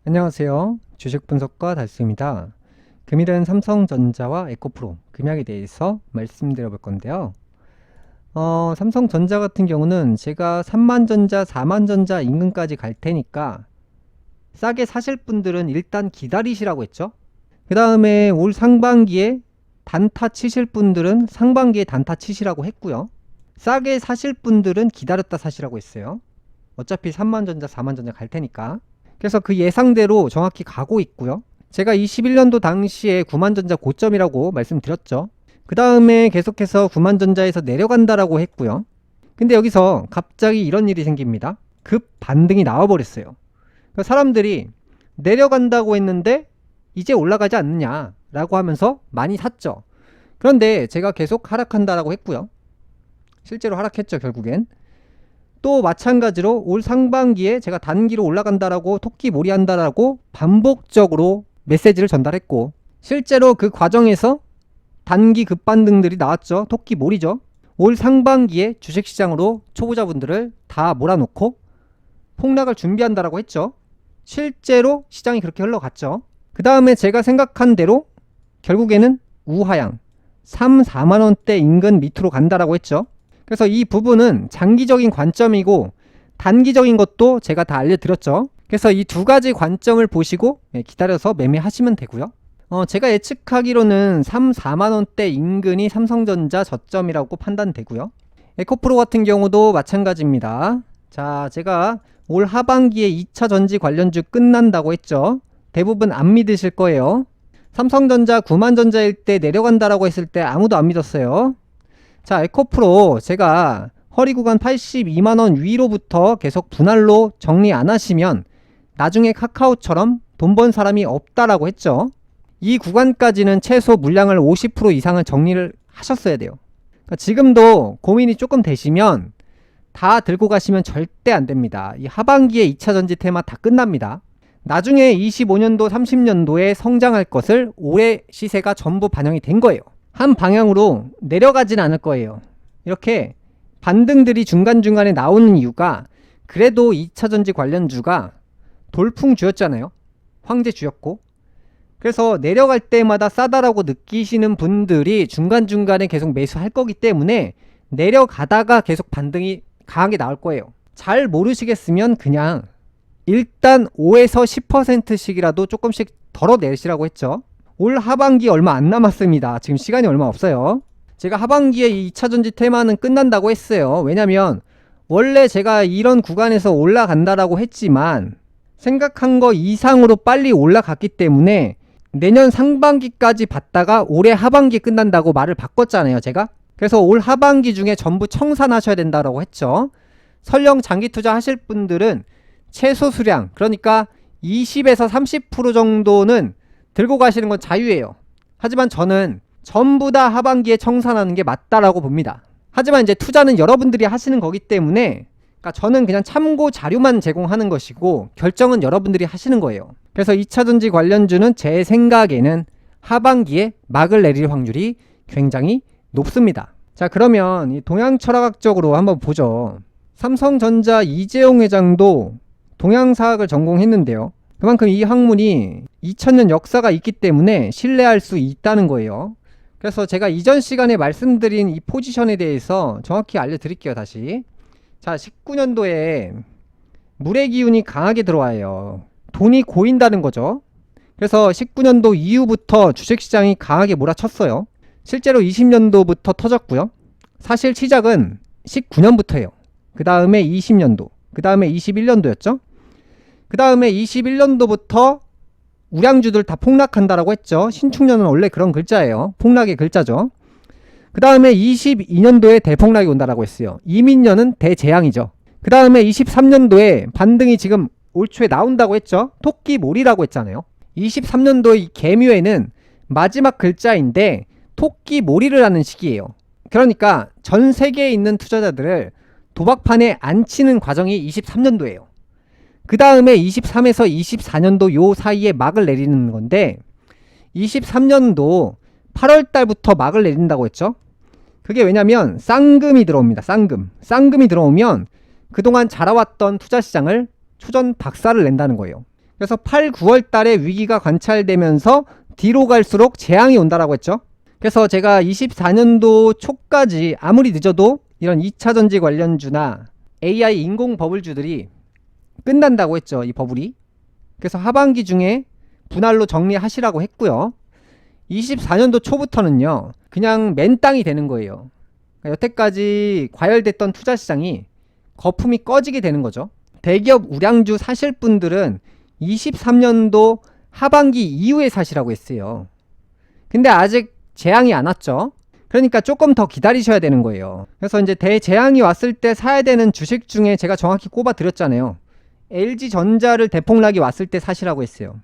안녕하세요. 주식 분석가 달수입니다. 금일은 삼성전자와 에코프로 금약에 대해서 말씀드려 볼 건데요. 삼성전자 같은 경우는 제가 3만전자, 4만전자 인근까지 갈 테니까 싸게 사실 분들은 일단 기다리시라고 했죠. 그 다음에 올 상반기에 단타 치실 분들은 상반기에 단타 치시라고 했고요. 싸게 사실 분들은 기다렸다 사시라고 했어요. 어차피 3만전자, 4만전자 갈 테니까. 그래서 그 예상대로 정확히 가고 있고요. 제가 21년도 당시에 9만전자 고점이라고 말씀드렸죠. 그 다음에 계속해서 9만전자에서 내려간다라고 했고요. 근데 여기서 갑자기 이런 일이 생깁니다. 급 반등이 나와버렸어요. 그러니까 사람들이 내려간다고 했는데 이제 올라가지 않느냐 라고 하면서 많이 샀죠. 그런데 제가 계속 하락한다라고 했고요. 실제로 하락했죠, 결국엔. 또 마찬가지로 올 상반기에 제가 단기로 올라간다라고 토끼 몰이한다라고 반복적으로 메시지를 전달했고, 실제로 그 과정에서 단기 급반등들이 나왔죠. 토끼 몰이죠. 올 상반기에 주식시장으로 초보자분들을 다 몰아놓고 폭락을 준비한다라고 했죠. 실제로 시장이 그렇게 흘러갔죠. 그 다음에 제가 생각한 대로 결국에는 우하향 3, 4만원대 인근 밑으로 간다라고 했죠. 그래서 이 부분은 장기적인 관점이고 단기적인 것도 제가 다 알려드렸죠. 그래서 이 두 가지 관점을 보시고 기다려서 매매하시면 되고요. 제가 예측하기로는 3, 4만원대 인근이 삼성전자 저점이라고 판단되고요. 에코프로 같은 경우도 마찬가지입니다. 자, 제가 올 하반기에 2차 전지 관련주 끝난다고 했죠. 대부분 안 믿으실 거예요. 삼성전자 9만전자일 때 내려간다라고 했을 때 아무도 안 믿었어요. 자, 에코프로 제가 허리 구간 82만원 위로부터 계속 분할로 정리 안 하시면 나중에 카카오처럼 돈 번 사람이 없다라고 했죠. 이 구간까지는 최소 물량을 50% 이상을 정리를 하셨어야 돼요. 그러니까 지금도 고민이 조금 되시면 다 들고 가시면 절대 안 됩니다. 이 하반기에 2차 전지 테마 다 끝납니다. 나중에 25년도, 30년도에 성장할 것을 올해 시세가 전부 반영이 된 거예요. 한 방향으로 내려가진 않을 거예요. 이렇게 반등들이 중간중간에 나오는 이유가 그래도 2차전지 관련주가 돌풍주였잖아요. 황제주였고. 그래서 내려갈 때마다 싸다라고 느끼시는 분들이 중간중간에 계속 매수할 거기 때문에 내려가다가 계속 반등이 강하게 나올 거예요. 잘 모르시겠으면 그냥 일단 5에서 10%씩이라도 조금씩 덜어내시라고 했죠. 올 하반기 얼마 안 남았습니다. 지금 시간이 얼마 없어요. 제가 하반기에 이 2차전지 테마는 끝난다고 했어요. 왜냐면 원래 제가 이런 구간에서 올라간다라고 했지만 생각한 거 이상으로 빨리 올라갔기 때문에 내년 상반기까지 봤다가 올해 하반기 끝난다고 말을 바꿨잖아요, 제가. 그래서 올 하반기 중에 전부 청산하셔야 된다라고 했죠. 설령 장기 투자 하실 분들은 최소 수량, 그러니까 20에서 30% 정도는 들고 가시는 건 자유예요. 하지만 저는 전부 다 하반기에 청산하는 게 맞다라고 봅니다. 하지만 이제 투자는 여러분들이 하시는 거기 때문에, 그러니까 저는 그냥 참고 자료만 제공하는 것이고 결정은 여러분들이 하시는 거예요. 그래서 2차전지 관련주는 제 생각에는 하반기에 막을 내릴 확률이 굉장히 높습니다. 자, 그러면 이 동양철학적으로 한번 보죠. 삼성전자 이재용 회장도 동양사학을 전공했는데요. 그만큼 이 학문이 2000년 역사가 있기 때문에 신뢰할 수 있다는 거예요. 그래서 제가 이전 시간에 말씀드린 이 포지션에 대해서 정확히 알려드릴게요. 다시. 자, 19년도에 물의 기운이 강하게 들어와요. 돈이 고인다는 거죠. 그래서 19년도 이후부터 주식시장이 강하게 몰아쳤어요. 실제로 20년도부터 터졌고요. 사실 시작은 19년부터예요. 그 다음에 20년도, 그 다음에 21년도였죠. 그 다음에 21년도부터 우량주들 다 폭락한다라고 했죠. 신축년은 원래 그런 글자예요. 폭락의 글자죠. 그 다음에 22년도에 대폭락이 온다라고 했어요. 이민년은 대재앙이죠. 그 다음에 23년도에 반등이 지금 올 초에 나온다고 했죠. 토끼몰이라고 했잖아요. 23년도의 이 개묘에는 마지막 글자인데 토끼몰이를 하는 시기예요. 그러니까 전 세계에 있는 투자자들을 도박판에 안 치는 과정이 23년도예요. 그 다음에 23에서 24년도 요 사이에 막을 내리는 건데 23년도 8월 달부터 막을 내린다고 했죠. 그게 왜냐면 쌍금이 들어옵니다. 쌍금이 들어오면 그동안 자라왔던 투자시장을 초전 박살을 낸다는 거예요. 그래서 8, 9월 달에 위기가 관찰되면서 뒤로 갈수록 재앙이 온다라고 했죠. 그래서 제가 24년도 초까지 아무리 늦어도 이런 2차 전지 관련주나 AI 인공 버블주들이 끝난다고 했죠. 이 버블이. 그래서 하반기 중에 분할로 정리하시라고 했고요. 24년도 초부터는요, 그냥 맨땅이 되는 거예요. 그러니까 여태까지 과열됐던 투자 시장이 거품이 꺼지게 되는 거죠. 대기업 우량주 사실 분들은 23년도 하반기 이후에 사시라고 했어요. 근데 아직 재앙이 안 왔죠. 그러니까 조금 더 기다리셔야 되는 거예요. 그래서 이제 대재앙이 왔을 때 사야 되는 주식 중에 제가 정확히 꼽아 드렸잖아요. LG전자를 대폭락이 왔을 때 사시라고 했어요.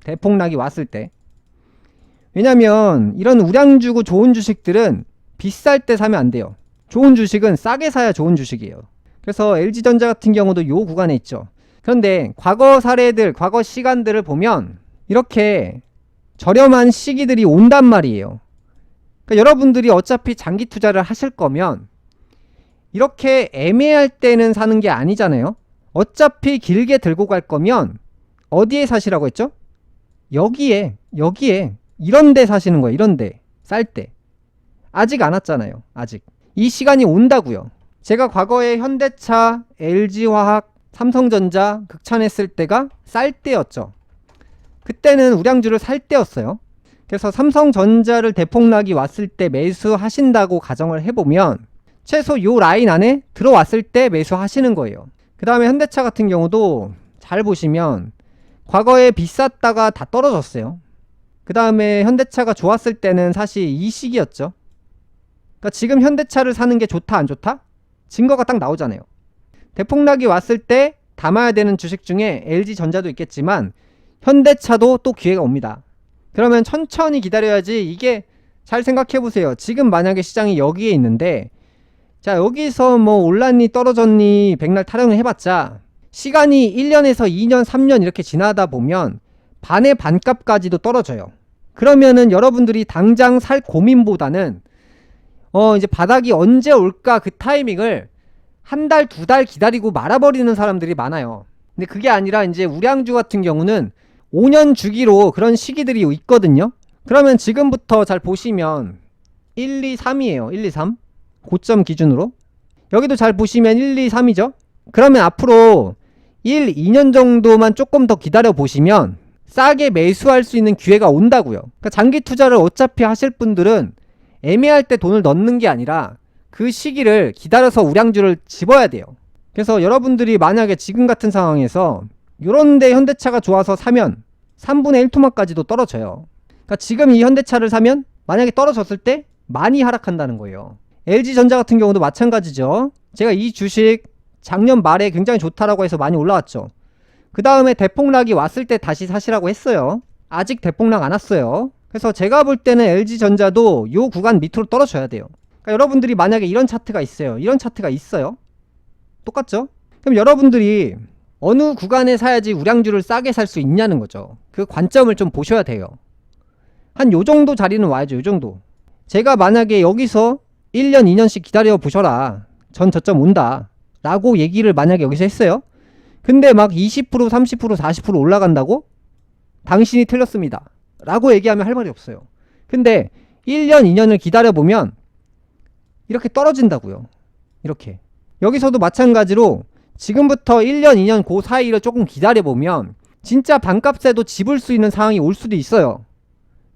대폭락이 왔을 때. 왜냐면 이런 우량주고 좋은 주식들은 비쌀 때 사면 안 돼요. 좋은 주식은 싸게 사야 좋은 주식이에요. 그래서 LG전자 같은 경우도 요 구간에 있죠. 그런데 과거 사례들, 과거 시간들을 보면 이렇게 저렴한 시기들이 온단 말이에요. 그러니까 여러분들이 어차피 장기 투자를 하실 거면 이렇게 애매할 때는 사는 게 아니잖아요. 어차피 길게 들고 갈 거면 어디에 사시라고 했죠? 여기에 이런 데 사시는 거예요. 이런 데 쌀 때. 아직 안 왔잖아요. 아직. 이 시간이 온다고요. 제가 과거에 현대차, LG화학, 삼성전자 극찬했을 때가 쌀 때였죠. 그때는 우량주를 살 때였어요. 그래서 삼성전자를 대폭락이 왔을 때 매수하신다고 가정을 해보면 최소 요 라인 안에 들어왔을 때 매수하시는 거예요. 그 다음에 현대차 같은 경우도 잘 보시면 과거에 비쌌다가 다 떨어졌어요. 그 다음에 현대차가 좋았을 때는 사실 이 시기였죠. 그러니까 지금 현대차를 사는 게 좋다 안 좋다? 증거가 딱 나오잖아요. 대폭락이 왔을 때 담아야 되는 주식 중에 LG전자도 있겠지만 현대차도 또 기회가 옵니다. 그러면 천천히 기다려야지. 이게 잘 생각해 보세요. 지금 만약에 시장이 여기에 있는데 자, 여기서 뭐 올랐니 떨어졌니 백날 타령을 해봤자 시간이 1년에서 2년 3년 이렇게 지나다 보면 반의 반값까지도 떨어져요. 그러면은 여러분들이 당장 살 고민보다는 이제 바닥이 언제 올까 그 타이밍을 한 달, 두 달 기다리고 말아버리는 사람들이 많아요. 근데 그게 아니라 이제 우량주 같은 경우는 5년 주기로 그런 시기들이 있거든요. 그러면 지금부터 잘 보시면 1, 2, 3이에요. 1, 2, 3. 고점 기준으로. 여기도 잘 보시면 1, 2, 3이죠. 그러면 앞으로 1, 2년 정도만 조금 더 기다려 보시면 싸게 매수할 수 있는 기회가 온다고요. 그러니까 장기 투자를 어차피 하실 분들은 애매할 때 돈을 넣는 게 아니라 그 시기를 기다려서 우량주를 집어야 돼요. 그래서 여러분들이 만약에 지금 같은 상황에서 요런데 현대차가 좋아서 사면 3분의 1토막까지도 떨어져요. 그러니까 지금 이 현대차를 사면 만약에 떨어졌을 때 많이 하락한다는 거예요. LG전자 같은 경우도 마찬가지죠. 제가 이 주식 작년 말에 굉장히 좋다라고 해서 많이 올라왔죠. 그 다음에 대폭락이 왔을 때 다시 사시라고 했어요. 아직 대폭락 안 왔어요. 그래서 제가 볼 때는 LG전자도 요 구간 밑으로 떨어져야 돼요. 그러니까 여러분들이 만약에 이런 차트가 있어요. 이런 차트가 있어요. 똑같죠? 그럼 여러분들이 어느 구간에 사야지 우량주를 싸게 살 수 있냐는 거죠. 그 관점을 좀 보셔야 돼요. 한 요 정도 자리는 와야죠. 요 정도. 제가 만약에 여기서 1년, 2년씩 기다려 보셔라. 전 저점 온다. 라고 얘기를 만약에 여기서 했어요. 근데 막 20%, 30%, 40% 올라간다고? 당신이 틀렸습니다. 라고 얘기하면 할 말이 없어요. 근데 1년, 2년을 기다려보면 이렇게 떨어진다고요. 이렇게. 여기서도 마찬가지로 지금부터 1년, 2년 그 사이를 조금 기다려보면 진짜 반값에도 집을 수 있는 상황이 올 수도 있어요.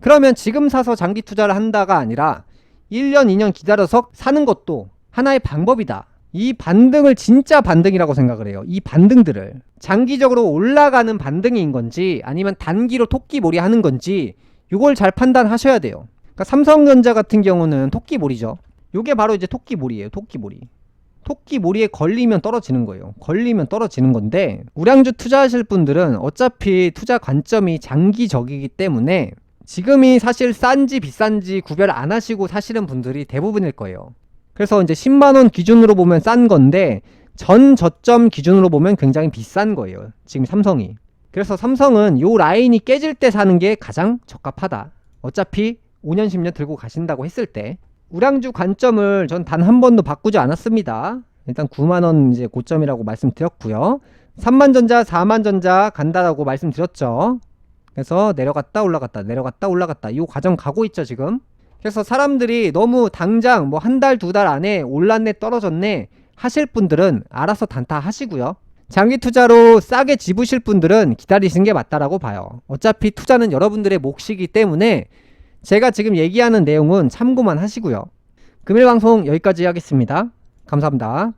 그러면 지금 사서 장기 투자를 한다가 아니라 1년, 2년 기다려서 사는 것도 하나의 방법이다. 이 반등을 진짜 반등이라고 생각을 해요. 이 반등들을 장기적으로 올라가는 반등인 건지 아니면 단기로 토끼몰이 하는 건지 이걸 잘 판단하셔야 돼요. 그러니까 삼성전자 같은 경우는 토끼몰이죠. 이게 바로 이제 토끼몰이에요. 토끼몰이. 토끼몰이에 걸리면 떨어지는 거예요. 걸리면 떨어지는 건데 우량주 투자하실 분들은 어차피 투자 관점이 장기적이기 때문에 지금이 사실 싼지 비싼지 구별 안 하시고 사시는 분들이 대부분일 거예요. 그래서 이제 10만원 기준으로 보면 싼 건데 전 저점 기준으로 보면 굉장히 비싼 거예요. 지금 삼성이. 그래서 삼성은 요 라인이 깨질 때 사는 게 가장 적합하다. 어차피 5년 10년 들고 가신다고 했을 때 우량주 관점을 전 단 한 번도 바꾸지 않았습니다. 일단 9만원 이제 고점이라고 말씀드렸고요. 3만전자, 4만전자 간다라고 말씀드렸죠. 그래서 내려갔다 올라갔다 내려갔다 올라갔다 이 과정 가고 있죠 지금. 그래서 사람들이 너무 당장 뭐 한 달, 두 달 안에 올랐네 떨어졌네 하실 분들은 알아서 단타 하시고요. 장기 투자로 싸게 집으실 분들은 기다리시는 게 맞다라고 봐요. 어차피 투자는 여러분들의 몫이기 때문에 제가 지금 얘기하는 내용은 참고만 하시고요. 금일 방송 여기까지 하겠습니다. 감사합니다.